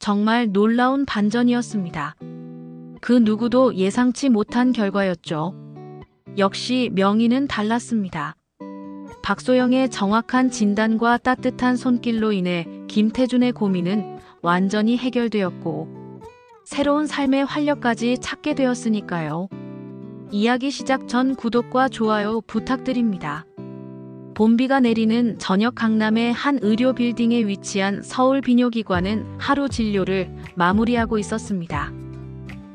정말 놀라운 반전이었습니다. 그 누구도 예상치 못한 결과였죠. 역시 명의는 달랐습니다. 박소영의 정확한 진단과 따뜻한 손길로 인해 김태준의 고민은 완전히 해결되었고 새로운 삶의 활력까지 찾게 되었으니까요. 이야기 시작 전 구독과 좋아요 부탁드립니다. 봄비가 내리는 저녁 강남의 한 의료 빌딩에 위치한 서울비뇨기과는 하루 진료를 마무리하고 있었습니다.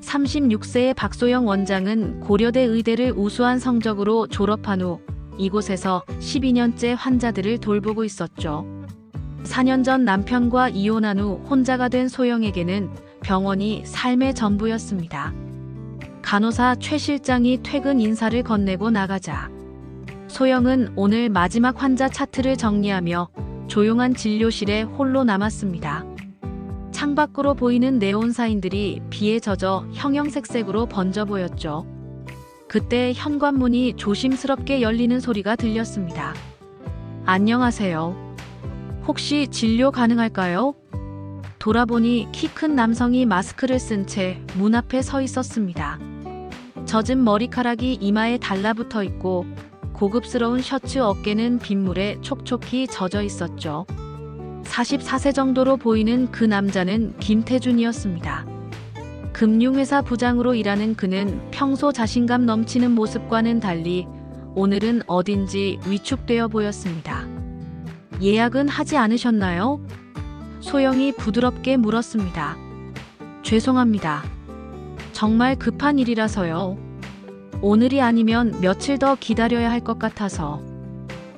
36세의 박소영 원장은 고려대 의대를 우수한 성적으로 졸업한 후 이곳에서 12년째 환자들을 돌보고 있었죠. 4년 전 남편과 이혼한 후 혼자가 된 소영에게는 병원이 삶의 전부였습니다. 간호사 최 실장이 퇴근 인사를 건네고 나가자 소영은 오늘 마지막 환자 차트를 정리하며 조용한 진료실에 홀로 남았습니다. 창밖으로 보이는 네온 사인들이 비에 젖어 형형색색으로 번져 보였죠. 그때 현관문이 조심스럽게 열리는 소리가 들렸습니다. 안녕하세요. 혹시 진료 가능할까요? 돌아보니 키 큰 남성이 마스크를 쓴 채 문 앞에 서 있었습니다. 젖은 머리카락이 이마에 달라붙어 있고 고급스러운 셔츠 어깨는 빗물에 촉촉히 젖어 있었죠. 44세 정도로 보이는 그 남자는 김태준이었습니다. 금융회사 부장으로 일하는 그는 평소 자신감 넘치는 모습과는 달리 오늘은 어딘지 위축되어 보였습니다. 예약은 하지 않으셨나요? 소영이 부드럽게 물었습니다. 죄송합니다. 정말 급한 일이라서요. 오늘이 아니면 며칠 더 기다려야 할 것 같아서.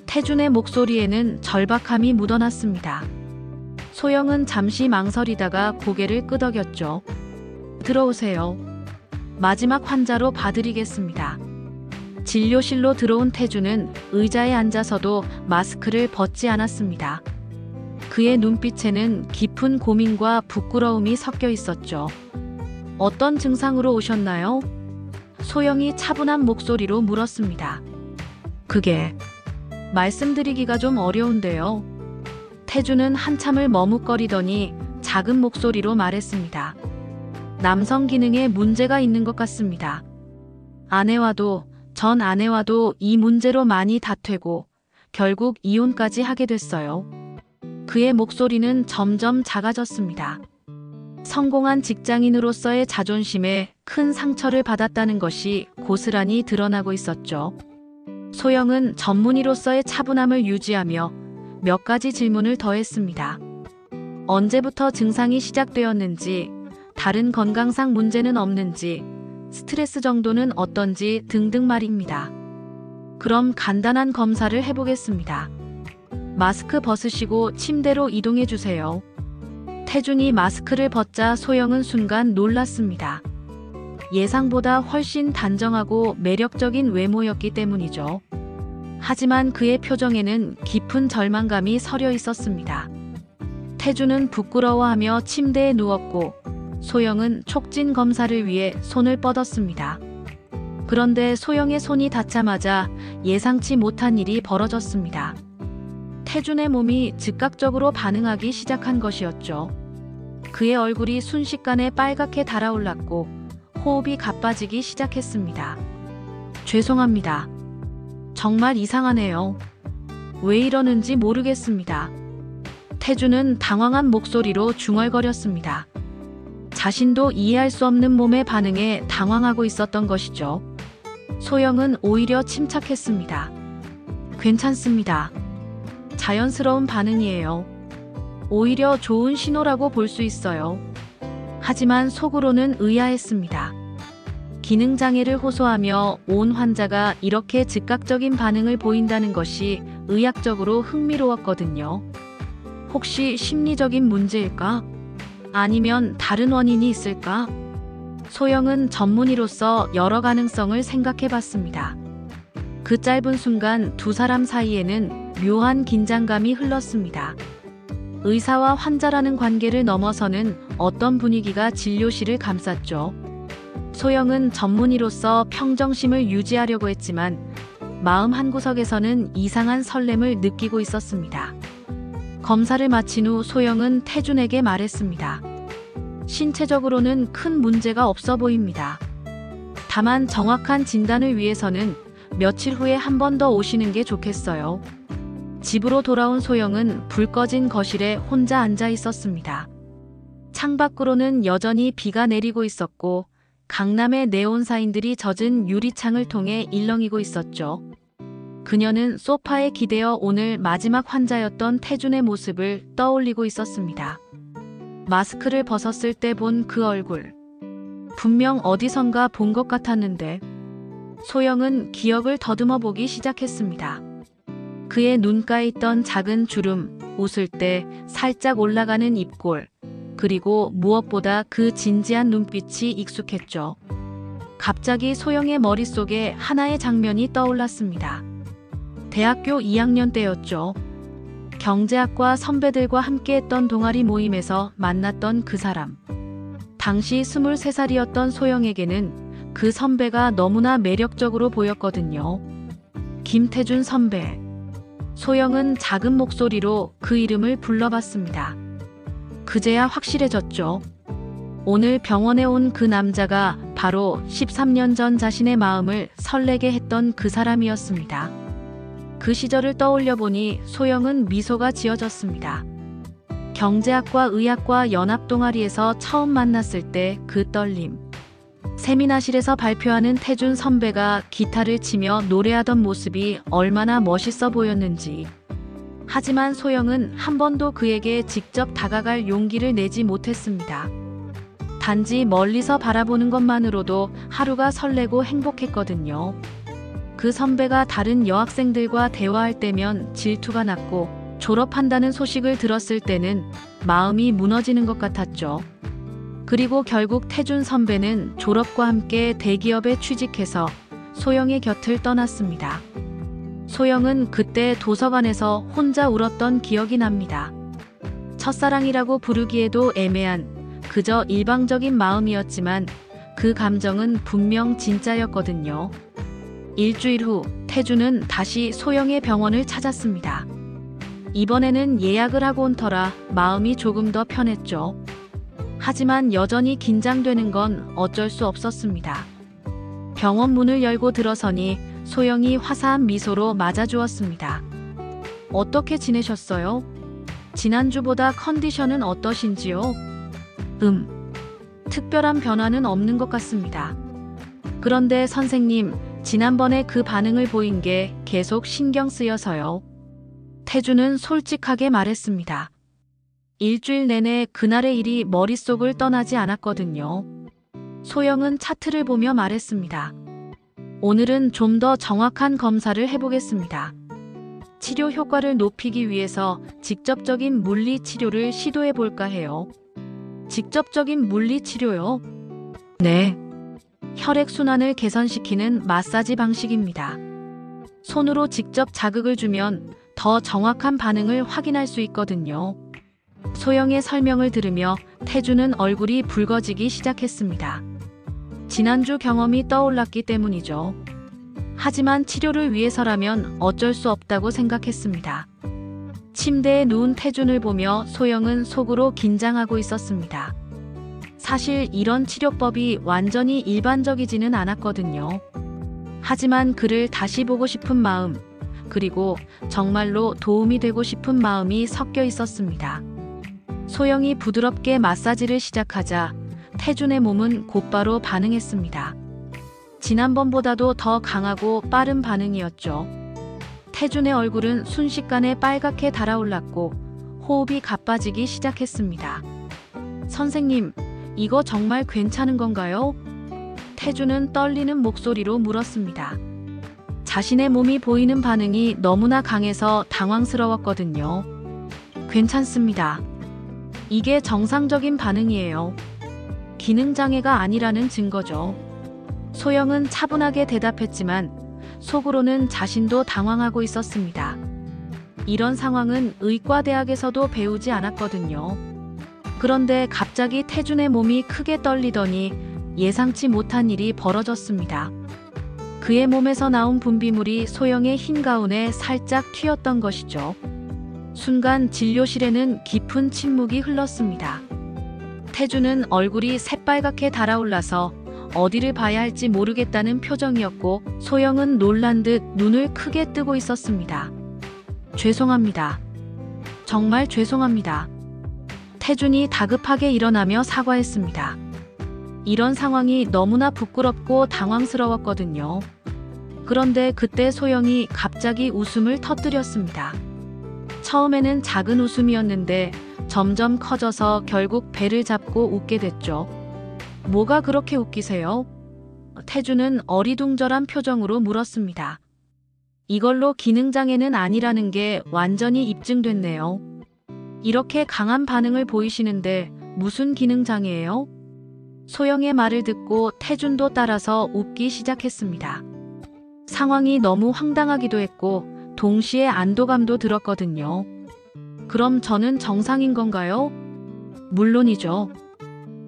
태준의 목소리에는 절박함이 묻어났습니다. 소영은 잠시 망설이다가 고개를 끄덕였죠. 들어오세요. 마지막 환자로 봐드리겠습니다. 진료실로 들어온 태준은 의자에 앉아서도 마스크를 벗지 않았습니다. 그의 눈빛에는 깊은 고민과 부끄러움이 섞여 있었죠. 어떤 증상으로 오셨나요? 소영이 차분한 목소리로 물었습니다. 그게 말씀드리기가 좀 어려운데요. 태준은 한참을 머뭇거리더니 작은 목소리로 말했습니다. 남성 기능에 문제가 있는 것 같습니다. 아내와도 전 아내와도 이 문제로 많이 다투고 결국 이혼까지 하게 됐어요. 그의 목소리는 점점 작아졌습니다. 성공한 직장인으로서의 자존심에 큰 상처를 받았다는 것이 고스란히 드러나고 있었죠. 소영은 전문의로서의 차분함을 유지하며 몇 가지 질문을 더했습니다. 언제부터 증상이 시작되었는지, 다른 건강상 문제는 없는지, 스트레스 정도는 어떤지 등등 말입니다. 그럼 간단한 검사를 해보겠습니다. 마스크 벗으시고 침대로 이동해 주세요. 태준이 마스크를 벗자 소영은 순간 놀랐습니다. 예상보다 훨씬 단정하고 매력적인 외모였기 때문이죠. 하지만 그의 표정에는 깊은 절망감이 서려 있었습니다. 태준은 부끄러워하며 침대에 누웠고 소영은 촉진 검사를 위해 손을 뻗었습니다. 그런데 소영의 손이 닿자마자 예상치 못한 일이 벌어졌습니다. 태준의 몸이 즉각적으로 반응하기 시작한 것이었죠. 그의 얼굴이 순식간에 빨갛게 달아올랐고 호흡이 가빠지기 시작했습니다. 죄송합니다. 정말 이상하네요. 왜 이러는지 모르겠습니다. 태준은 당황한 목소리로 중얼거렸습니다. 자신도 이해할 수 없는 몸의 반응에 당황하고 있었던 것이죠. 소영은 오히려 침착했습니다. 괜찮습니다. 자연스러운 반응이에요. 오히려 좋은 신호라고 볼 수 있어요. 하지만 속으로는 의아했습니다. 기능장애를 호소하며 온 환자가 이렇게 즉각적인 반응을 보인다는 것이 의학적으로 흥미로웠거든요. 혹시 심리적인 문제일까? 아니면 다른 원인이 있을까? 소영은 전문의로서 여러 가능성을 생각해봤습니다. 그 짧은 순간 두 사람 사이에는 묘한 긴장감이 흘렀습니다. 의사와 환자라는 관계를 넘어서는 어떤 분위기가 진료실을 감쌌죠. 소영은 전문의로서 평정심을 유지하려고 했지만 마음 한구석에서는 이상한 설렘을 느끼고 있었습니다. 검사를 마친 후 소영은 태준에게 말했습니다. 신체적으로는 큰 문제가 없어 보입니다. 다만 정확한 진단을 위해서는 며칠 후에 한 번 더 오시는 게 좋겠어요. 집으로 돌아온 소영은 불 꺼진 거실에 혼자 앉아 있었습니다. 창밖으로는 여전히 비가 내리고 있었고 강남의 네온사인들이 젖은 유리창을 통해 일렁이고 있었죠. 그녀는 소파에 기대어 오늘 마지막 환자였던 태준의 모습을 떠올리고 있었습니다. 마스크를 벗었을 때 본 그 얼굴. 분명 어디선가 본 것 같았는데 소영은 기억을 더듬어 보기 시작했습니다. 그의 눈가에 있던 작은 주름, 웃을 때 살짝 올라가는 입골, 그리고 무엇보다 그 진지한 눈빛이 익숙했죠. 갑자기 소영의 머릿속에 하나의 장면이 떠올랐습니다. 대학교 2학년 때였죠. 경제학과 선배들과 함께했던 동아리 모임에서 만났던 그 사람. 당시 23살이었던 소영에게는 그 선배가 너무나 매력적으로 보였거든요. 김태준 선배. 소영은 작은 목소리로 그 이름을 불러봤습니다. 그제야 확실해졌죠. 오늘 병원에 온 그 남자가 바로 13년 전 자신의 마음을 설레게 했던 그 사람이었습니다. 그 시절을 떠올려 보니 소영은 미소가 지어졌습니다. 경제학과 의학과 연합 동아리에서 처음 만났을 때 그 떨림. 세미나실에서 발표하는 태준 선배가 기타를 치며 노래하던 모습이 얼마나 멋있어 보였는지. 하지만 소영은 한 번도 그에게 직접 다가갈 용기를 내지 못했습니다. 단지 멀리서 바라보는 것만으로도 하루가 설레고 행복했거든요. 그 선배가 다른 여학생들과 대화할 때면 질투가 났고 졸업한다는 소식을 들었을 때는 마음이 무너지는 것 같았죠. 그리고 결국 태준 선배는 졸업과 함께 대기업에 취직해서 소영의 곁을 떠났습니다. 소영은 그때 도서관에서 혼자 울었던 기억이 납니다. 첫사랑이라고 부르기에도 애매한 그저 일방적인 마음이었지만 그 감정은 분명 진짜였거든요. 일주일 후 태준은 다시 소영의 병원을 찾았습니다. 이번에는 예약을 하고 온 터라 마음이 조금 더 편했죠. 하지만 여전히 긴장되는 건 어쩔 수 없었습니다. 병원 문을 열고 들어서니 소영이 화사한 미소로 맞아주었습니다. 어떻게 지내셨어요? 지난주보다 컨디션은 어떠신지요? 특별한 변화는 없는 것 같습니다. 그런데 선생님, 지난번에 그 반응을 보인 게 계속 신경 쓰여서요. 태준은 솔직하게 말했습니다. 일주일 내내 그날의 일이 머릿속을 떠나지 않았거든요. 소영은 차트를 보며 말했습니다. 오늘은 좀 더 정확한 검사를 해보겠습니다. 치료 효과를 높이기 위해서 직접적인 물리 치료를 시도해 볼까 해요. 직접적인 물리 치료요? 네. 혈액순환을 개선시키는 마사지 방식입니다. 손으로 직접 자극을 주면 더 정확한 반응을 확인할 수 있거든요. 소영의 설명을 들으며 태준은 얼굴이 붉어지기 시작했습니다. 지난주 경험이 떠올랐기 때문이죠. 하지만 치료를 위해서라면 어쩔 수 없다고 생각했습니다. 침대에 누운 태준을 보며 소영은 속으로 긴장하고 있었습니다. 사실 이런 치료법이 완전히 일반적이지는 않았거든요. 하지만 그를 다시 보고 싶은 마음, 그리고 정말로 도움이 되고 싶은 마음이 섞여 있었습니다. 소영이 부드럽게 마사지를 시작하자 태준의 몸은 곧바로 반응했습니다. 지난번보다도 더 강하고 빠른 반응이었죠. 태준의 얼굴은 순식간에 빨갛게 달아올랐고 호흡이 가빠지기 시작했습니다. 선생님, 이거 정말 괜찮은 건가요? 태준은 떨리는 목소리로 물었습니다. 자신의 몸이 보이는 반응이 너무나 강해서 당황스러웠거든요. 괜찮습니다. 이게 정상적인 반응이에요. 기능장애가 아니라는 증거죠. 소영은 차분하게 대답했지만 속으로는 자신도 당황하고 있었습니다. 이런 상황은 의과대학에서도 배우지 않았거든요. 그런데 갑자기 태준의 몸이 크게 떨리더니 예상치 못한 일이 벌어졌습니다. 그의 몸에서 나온 분비물이 소영의 흰 가운에 살짝 튀었던 것이죠. 순간 진료실에는 깊은 침묵이 흘렀습니다. 태주는 얼굴이 새빨갛게 달아올라서 어디를 봐야 할지 모르겠다는 표정이었고 소영은 놀란 듯 눈을 크게 뜨고 있었습니다. 죄송합니다. 정말 죄송합니다. 태준이 다급하게 일어나며 사과했습니다. 이런 상황이 너무나 부끄럽고 당황스러웠거든요. 그런데 그때 소영이 갑자기 웃음을 터뜨렸습니다. 처음에는 작은 웃음이었는데 점점 커져서 결국 배를 잡고 웃게 됐죠. 뭐가 그렇게 웃기세요? 태주는 어리둥절한 표정으로 물었습니다. 이걸로 기능장애는 아니라는 게 완전히 입증됐네요. 이렇게 강한 반응을 보이시는데 무슨 기능장애예요? 소영의 말을 듣고 태준도 따라서 웃기 시작했습니다. 상황이 너무 황당하기도 했고 동시에 안도감도 들었거든요. 그럼 저는 정상인 건가요? 물론이죠.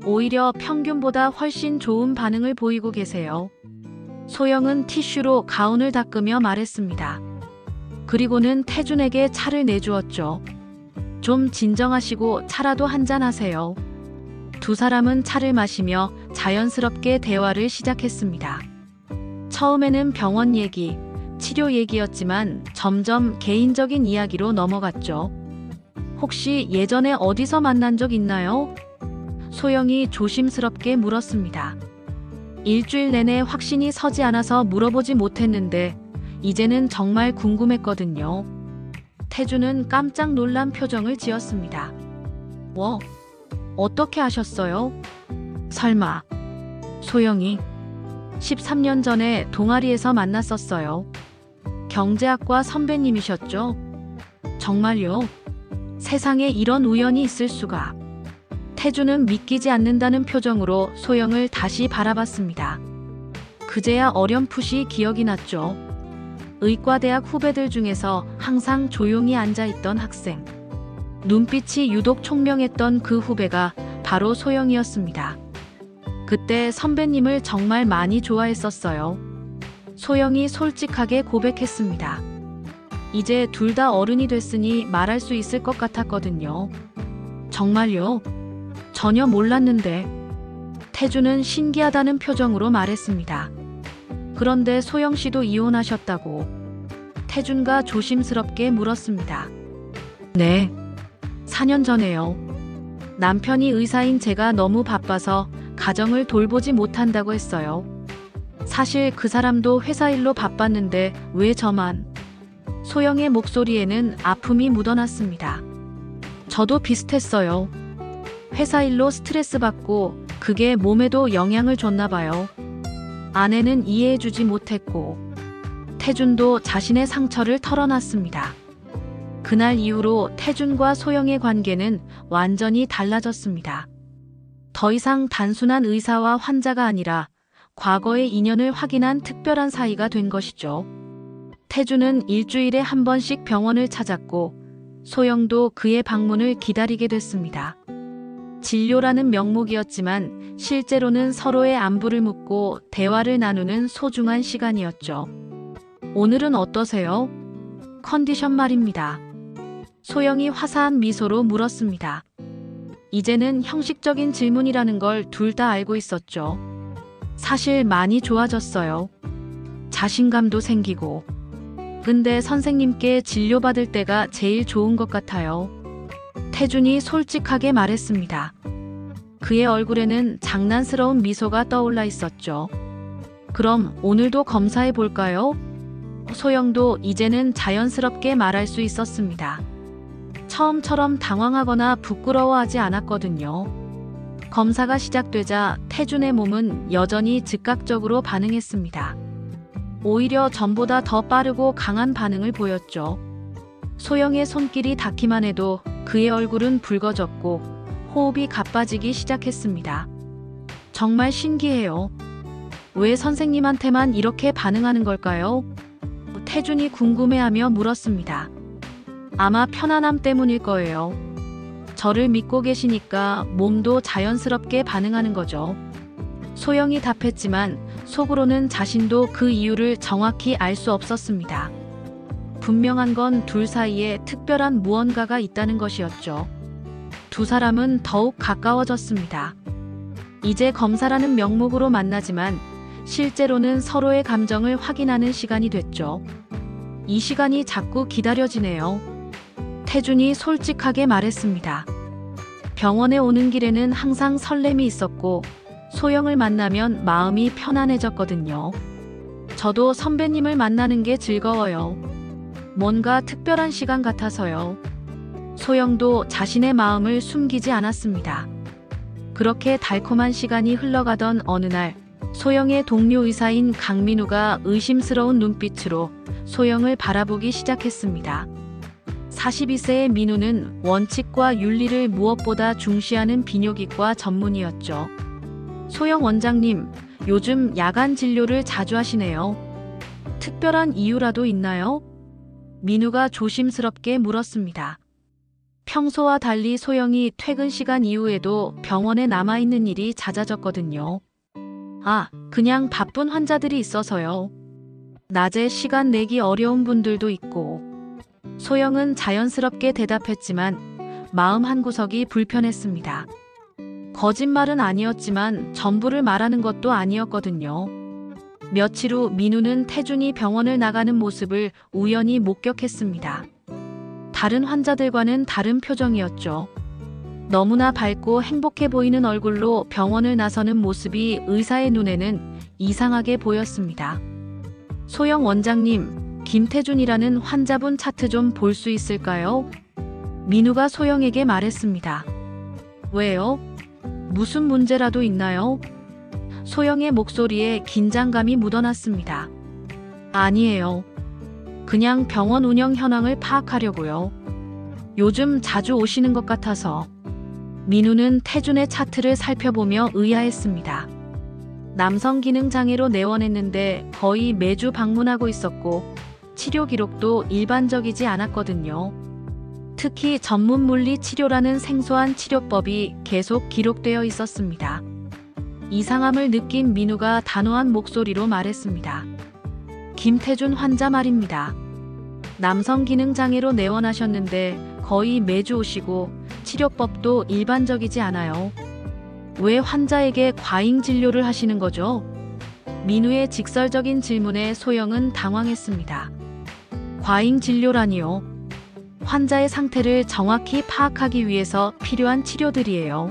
오히려 평균보다 훨씬 좋은 반응을 보이고 계세요. 소영은 티슈로 가운을 닦으며 말했습니다. 그리고는 태준에게 차를 내주었죠. 좀 진정하시고 차라도 한잔 하세요. 두 사람은 차를 마시며 자연스럽게 대화를 시작했습니다. 처음에는 병원 얘기, 치료 얘기였지만 점점 개인적인 이야기로 넘어갔죠. 혹시 예전에 어디서 만난 적 있나요? 소영이 조심스럽게 물었습니다. 일주일 내내 확신이 서지 않아서 물어보지 못했는데 이제는 정말 궁금했거든요. 태주는 깜짝 놀란 표정을 지었습니다. 뭐? 어떻게 아셨어요? 설마. 소영이 13년 전에 동아리에서 만났었어요. 경제학과 선배님이셨죠? 정말요? 세상에 이런 우연이 있을 수가. 태주는 믿기지 않는다는 표정으로 소영을 다시 바라봤습니다. 그제야 어렴풋이 기억이 났죠. 의과대학 후배들 중에서 항상 조용히 앉아있던 학생. 눈빛이 유독 총명했던 그 후배가 바로 소영이었습니다. 그때 선배님을 정말 많이 좋아했었어요. 소영이 솔직하게 고백했습니다. 이제 둘 다 어른이 됐으니 말할 수 있을 것 같았거든요. 정말요? 전혀 몰랐는데. 태주는 신기하다는 표정으로 말했습니다. 그런데 소영 씨도 이혼하셨다고. 태준가 조심스럽게 물었습니다. 네. 4년 전에요. 남편이 의사인 제가 너무 바빠서 가정을 돌보지 못한다고 했어요. 사실 그 사람도 회사 일로 바빴는데 왜 저만? 소영의 목소리에는 아픔이 묻어났습니다. 저도 비슷했어요. 회사 일로 스트레스 받고 그게 몸에도 영향을 줬나 봐요. 아내는 이해해주지 못했고 태준도 자신의 상처를 털어놨습니다. 그날 이후로 태준과 소영의 관계는 완전히 달라졌습니다. 더 이상 단순한 의사와 환자가 아니라 과거의 인연을 확인한 특별한 사이가 된 것이죠. 태준은 일주일에 한 번씩 병원을 찾았고 소영도 그의 방문을 기다리게 됐습니다. 진료라는 명목이었지만 실제로는 서로의 안부를 묻고 대화를 나누는 소중한 시간이었죠. 오늘은 어떠세요? 컨디션 말입니다. 소영이 화사한 미소로 물었습니다. 이제는 형식적인 질문이라는 걸 둘 다 알고 있었죠. 사실 많이 좋아졌어요. 자신감도 생기고. 근데 선생님께 진료받을 때가 제일 좋은 것 같아요. 태준이 솔직하게 말했습니다. 그의 얼굴에는 장난스러운 미소가 떠올라 있었죠. 그럼 오늘도 검사해 볼까요? 소영도 이제는 자연스럽게 말할 수 있었습니다. 처음처럼 당황하거나 부끄러워하지 않았거든요. 검사가 시작되자 태준의 몸은 여전히 즉각적으로 반응했습니다. 오히려 전보다 더 빠르고 강한 반응을 보였죠. 소영의 손길이 닿기만 해도 그의 얼굴은 붉어졌고 호흡이 가빠지기 시작했습니다. 정말 신기해요. 왜 선생님한테만 이렇게 반응하는 걸까요? 태준이 궁금해하며 물었습니다. 아마 편안함 때문일 거예요. 저를 믿고 계시니까 몸도 자연스럽게 반응하는 거죠. 소영이 답했지만 속으로는 자신도 그 이유를 정확히 알 수 없었습니다. 분명한 건 둘 사이에 특별한 무언가가 있다는 것이었죠. 두 사람은 더욱 가까워졌습니다. 이제 검사라는 명목으로 만나지만 실제로는 서로의 감정을 확인하는 시간이 됐죠. 이 시간이 자꾸 기다려지네요. 태준이 솔직하게 말했습니다. 병원에 오는 길에는 항상 설렘이 있었고 소영을 만나면 마음이 편안해졌거든요. 저도 선배님을 만나는 게 즐거워요. 뭔가 특별한 시간 같아서요. 소영도 자신의 마음을 숨기지 않았습니다. 그렇게 달콤한 시간이 흘러가던 어느 날 소영의 동료 의사인 강민우가 의심스러운 눈빛으로 소영을 바라보기 시작했습니다. 42세의 민우는 원칙과 윤리를 무엇보다 중시하는 비뇨기과 전문의였죠. 소영 원장님, 요즘 야간 진료를 자주 하시네요. 특별한 이유라도 있나요? 민우가 조심스럽게 물었습니다. 평소와 달리 소영이 퇴근 시간 이후에도 병원에 남아있는 일이 잦아졌거든요. 아, 그냥 바쁜 환자들이 있어서요. 낮에 시간 내기 어려운 분들도 있고. 소영은 자연스럽게 대답했지만 마음 한구석이 불편했습니다. 거짓말은 아니었지만 전부를 말하는 것도 아니었거든요. 며칠 후 민우는 태준이 병원을 나가는 모습을 우연히 목격했습니다. 다른 환자들과는 다른 표정이었죠. 너무나 밝고 행복해 보이는 얼굴로 병원을 나서는 모습이 의사의 눈에는 이상하게 보였습니다. 소영 원장님, 김태준이라는 환자분 차트 좀 볼 수 있을까요? 민우가 소영에게 말했습니다. 왜요? 무슨 문제라도 있나요? 소영의 목소리에 긴장감이 묻어났습니다. 아니에요. 그냥 병원 운영 현황을 파악하려고요. 요즘 자주 오시는 것 같아서. 민우는 태준의 차트를 살펴보며 의아했습니다. 남성 기능 장애로 내원했는데 거의 매주 방문하고 있었고 치료 기록도 일반적이지 않았거든요. 특히 전문 물리 치료라는 생소한 치료법이 계속 기록되어 있었습니다. 이상함을 느낀 민우가 단호한 목소리로 말했습니다. 김태준 환자 말입니다. 남성 기능 장애로 내원하셨는데 거의 매주 오시고 치료법도 일반적이지 않아요. 왜 환자에게 과잉 진료를 하시는 거죠? 민우의 직설적인 질문에 소영은 당황했습니다. 과잉 진료라니요? 환자의 상태를 정확히 파악하기 위해서 필요한 치료들이에요.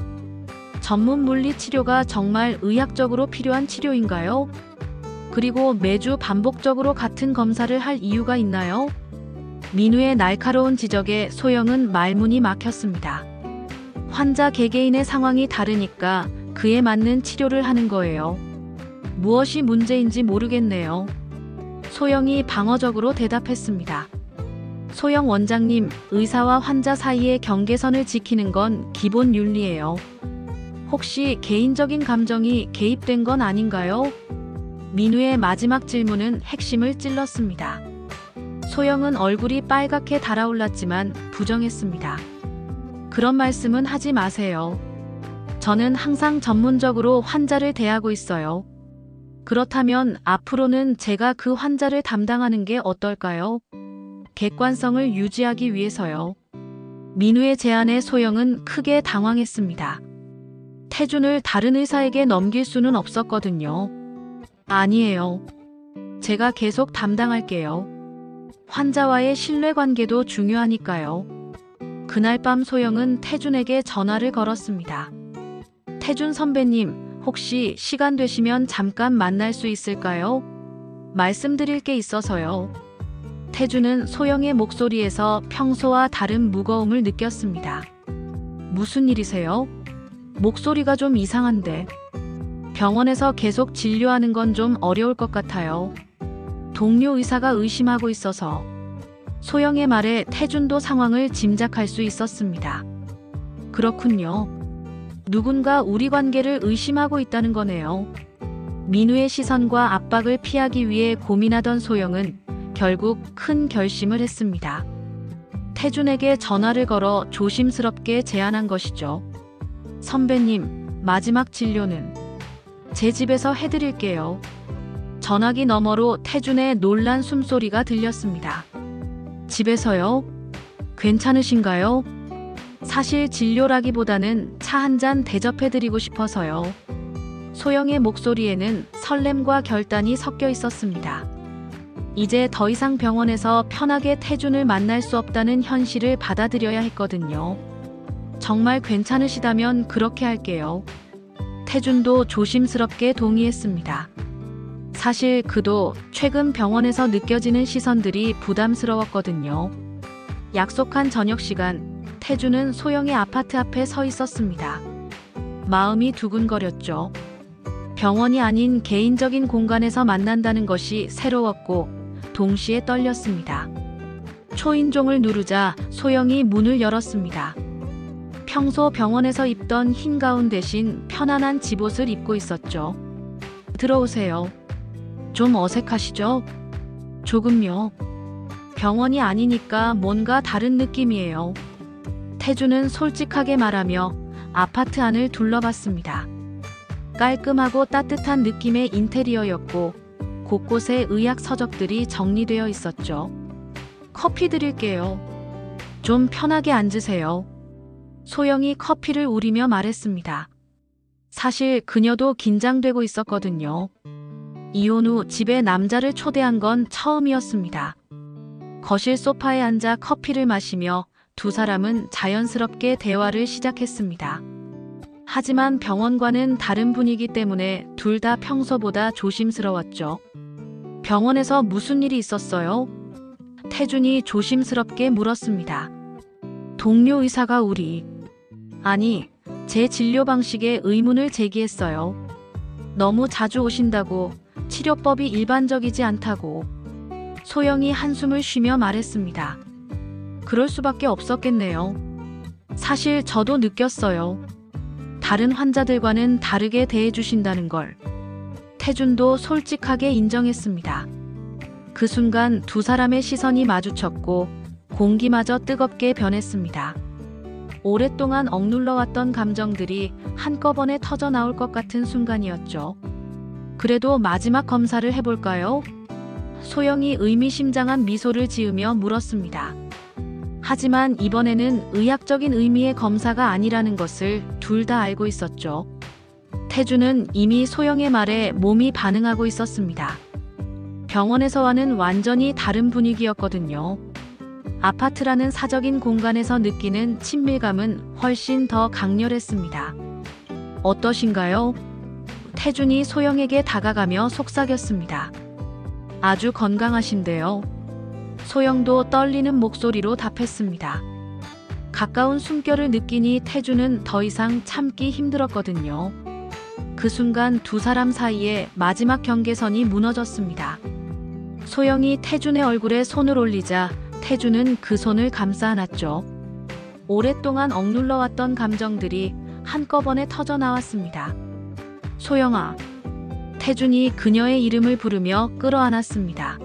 전문 물리 치료가 정말 의학적으로 필요한 치료인가요? 그리고 매주 반복적으로 같은 검사를 할 이유가 있나요? 민우의 날카로운 지적에 소영은 말문이 막혔습니다. 환자 개개인의 상황이 다르니까 그에 맞는 치료를 하는 거예요. 무엇이 문제인지 모르겠네요. 소영이 방어적으로 대답했습니다. 소영 원장님, 의사와 환자 사이의 경계선을 지키는 건 기본 윤리예요. 혹시 개인적인 감정이 개입된 건 아닌가요? 민우의 마지막 질문은 핵심을 찔렀습니다. 소영은 얼굴이 빨갛게 달아올랐지만 부정했습니다. 그런 말씀은 하지 마세요. 저는 항상 전문적으로 환자를 대하고 있어요. 그렇다면 앞으로는 제가 그 환자를 담당하는 게 어떨까요? 객관성을 유지하기 위해서요. 민우의 제안에 소영은 크게 당황했습니다. 태준을 다른 의사에게 넘길 수는 없었거든요. 아니에요. 제가 계속 담당할게요. 환자와의 신뢰관계도 중요하니까요. 그날 밤 소영은 태준에게 전화를 걸었습니다. 태준 선배님, 혹시 시간 되시면 잠깐 만날 수 있을까요? 말씀드릴 게 있어서요. 태준은 소영의 목소리에서 평소와 다른 무거움을 느꼈습니다. 무슨 일이세요? 목소리가 좀 이상한데. 병원에서 계속 진료하는 건 좀 어려울 것 같아요. 동료 의사가 의심하고 있어서. 소영의 말에 태준도 상황을 짐작할 수 있었습니다. 그렇군요. 누군가 우리 관계를 의심하고 있다는 거네요. 민우의 시선과 압박을 피하기 위해 고민하던 소영은 결국 큰 결심을 했습니다. 태준에게 전화를 걸어 조심스럽게 제안한 것이죠. 선배님, 마지막 진료는 제 집에서 해드릴게요. 전화기 너머로 태준의 놀란 숨소리가 들렸습니다. 집에서요? 괜찮으신가요? 사실 진료라기보다는 차 한 잔 대접해드리고 싶어서요. 소영의 목소리에는 설렘과 결단이 섞여 있었습니다. 이제 더 이상 병원에서 편하게 태준을 만날 수 없다는 현실을 받아들여야 했거든요. 정말 괜찮으시다면 그렇게 할게요. 태준도 조심스럽게 동의했습니다. 사실 그도 최근 병원에서 느껴지는 시선들이 부담스러웠거든요. 약속한 저녁 시간, 태준은 소영의 아파트 앞에 서 있었습니다. 마음이 두근거렸죠. 병원이 아닌 개인적인 공간에서 만난다는 것이 새로웠고 동시에 떨렸습니다. 초인종을 누르자 소영이 문을 열었습니다. 평소 병원에서 입던 흰 가운 대신 편안한 집옷을 입고 있었죠. 들어오세요. 좀 어색하시죠? 조금요. 병원이 아니니까 뭔가 다른 느낌이에요. 태준은 솔직하게 말하며 아파트 안을 둘러봤습니다. 깔끔하고 따뜻한 느낌의 인테리어였고 곳곳에 의학 서적들이 정리되어 있었죠. 커피 드릴게요. 좀 편하게 앉으세요. 소영이 커피를 우리며 말했습니다. 사실 그녀도 긴장되고 있었거든요. 이혼 후 집에 남자를 초대한 건 처음이었습니다. 거실 소파에 앉아 커피를 마시며 두 사람은 자연스럽게 대화를 시작했습니다. 하지만 병원과는 다른 분위기 때문에 둘 다 평소보다 조심스러웠죠. 병원에서 무슨 일이 있었어요? 태준이 조심스럽게 물었습니다. 동료 의사가 제 진료 방식에 의문을 제기했어요. 너무 자주 오신다고, 치료법이 일반적이지 않다고. 소영이 한숨을 쉬며 말했습니다. 그럴 수밖에 없었겠네요. 사실 저도 느꼈어요. 다른 환자들과는 다르게 대해주신다는 걸. 태준도 솔직하게 인정했습니다. 그 순간 두 사람의 시선이 마주쳤고 공기마저 뜨겁게 변했습니다. 오랫동안 억눌러왔던 감정들이 한꺼번에 터져나올 것 같은 순간이었죠. 그래도 마지막 검사를 해볼까요? 소영이 의미심장한 미소를 지으며 물었습니다. 하지만 이번에는 의학적인 의미의 검사가 아니라는 것을 둘 다 알고 있었죠. 태준은 이미 소영의 말에 몸이 반응하고 있었습니다. 병원에서와는 완전히 다른 분위기였거든요. 아파트라는 사적인 공간에서 느끼는 친밀감은 훨씬 더 강렬했습니다. 어떠신가요? 태준이 소영에게 다가가며 속삭였습니다. 아주 건강하신데요. 소영도 떨리는 목소리로 답했습니다. 가까운 숨결을 느끼니 태준은 더 이상 참기 힘들었거든요. 그 순간 두 사람 사이에 마지막 경계선이 무너졌습니다. 소영이 태준의 얼굴에 손을 올리자 태준은 그 손을 감싸 안았죠. 오랫동안 억눌러왔던 감정들이 한꺼번에 터져나왔습니다. 소영아. 태준이 그녀의 이름을 부르며 끌어안았습니다.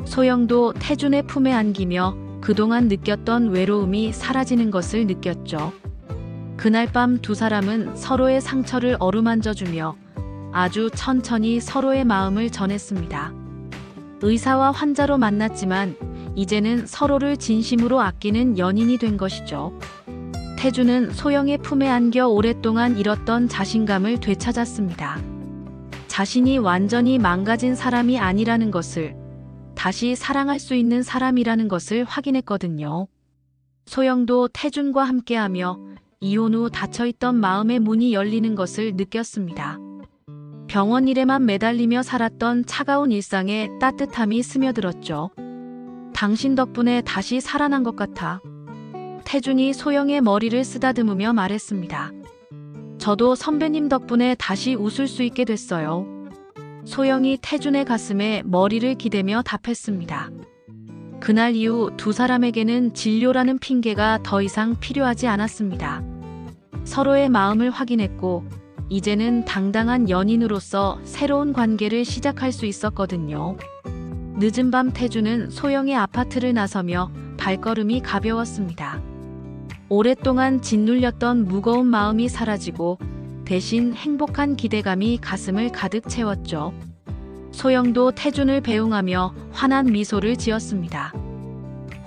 소영도 태준의 품에 안기며 그동안 느꼈던 외로움이 사라지는 것을 느꼈죠. 그날 밤 두 사람은 서로의 상처를 어루만져주며 아주 천천히 서로의 마음을 전했습니다. 의사와 환자로 만났지만 이제는 서로를 진심으로 아끼는 연인이 된 것이죠. 태준은 소영의 품에 안겨 오랫동안 잃었던 자신감을 되찾았습니다. 자신이 완전히 망가진 사람이 아니라는 것을, 다시 사랑할 수 있는 사람이라는 것을 확인했거든요. 소영도 태준과 함께하며 이혼 후 닫혀있던 마음의 문이 열리는 것을 느꼈습니다. 병원 일에만 매달리며 살았던 차가운 일상에 따뜻함이 스며들었죠. 당신 덕분에 다시 살아난 것 같아. 태준이 소영의 머리를 쓰다듬으며 말했습니다. 저도 선배님 덕분에 다시 웃을 수 있게 됐어요. 소영이 태준의 가슴에 머리를 기대며 답했습니다. 그날 이후 두 사람에게는 진료라는 핑계가 더 이상 필요하지 않았습니다. 서로의 마음을 확인했고 이제는 당당한 연인으로서 새로운 관계를 시작할 수 있었거든요. 늦은 밤 태준은 소영의 아파트를 나서며 발걸음이 가벼웠습니다. 오랫동안 짓눌렸던 무거운 마음이 사라지고 대신 행복한 기대감이 가슴을 가득 채웠죠. 소영도 태준을 배웅하며 환한 미소를 지었습니다.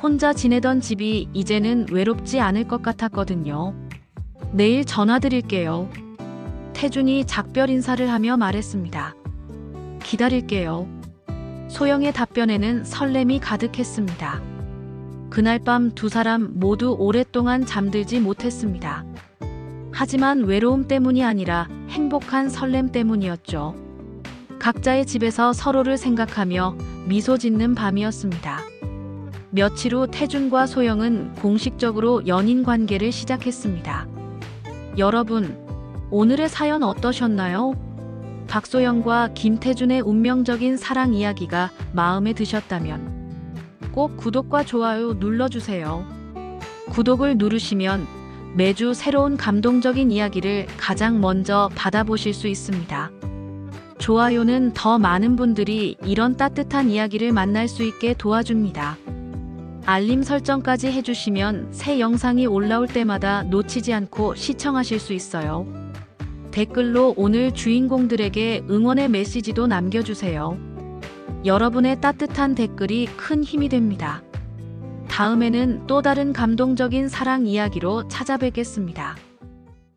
혼자 지내던 집이 이제는 외롭지 않을 것 같았거든요. 내일 전화드릴게요. 태준이 작별 인사를 하며 말했습니다. 기다릴게요. 소영의 답변에는 설렘이 가득했습니다. 그날 밤 두 사람 모두 오랫동안 잠들지 못했습니다. 하지만 외로움 때문이 아니라 행복한 설렘 때문이었죠. 각자의 집에서 서로를 생각하며 미소 짓는 밤이었습니다. 며칠 후 태준과 소영은 공식적으로 연인 관계를 시작했습니다. 여러분, 오늘의 사연 어떠셨나요? 박소영과 김태준의 운명적인 사랑 이야기가 마음에 드셨다면 꼭 구독과 좋아요 눌러주세요. 구독을 누르시면 매주 새로운 감동적인 이야기를 가장 먼저 받아보실 수 있습니다. 좋아요는 더 많은 분들이 이런 따뜻한 이야기를 만날 수 있게 도와줍니다. 알림 설정까지 해주시면 새 영상이 올라올 때마다 놓치지 않고 시청하실 수 있어요. 댓글로 오늘 주인공들에게 응원의 메시지도 남겨주세요. 여러분의 따뜻한 댓글이 큰 힘이 됩니다. 다음에는 또 다른 감동적인 사랑 이야기로 찾아뵙겠습니다.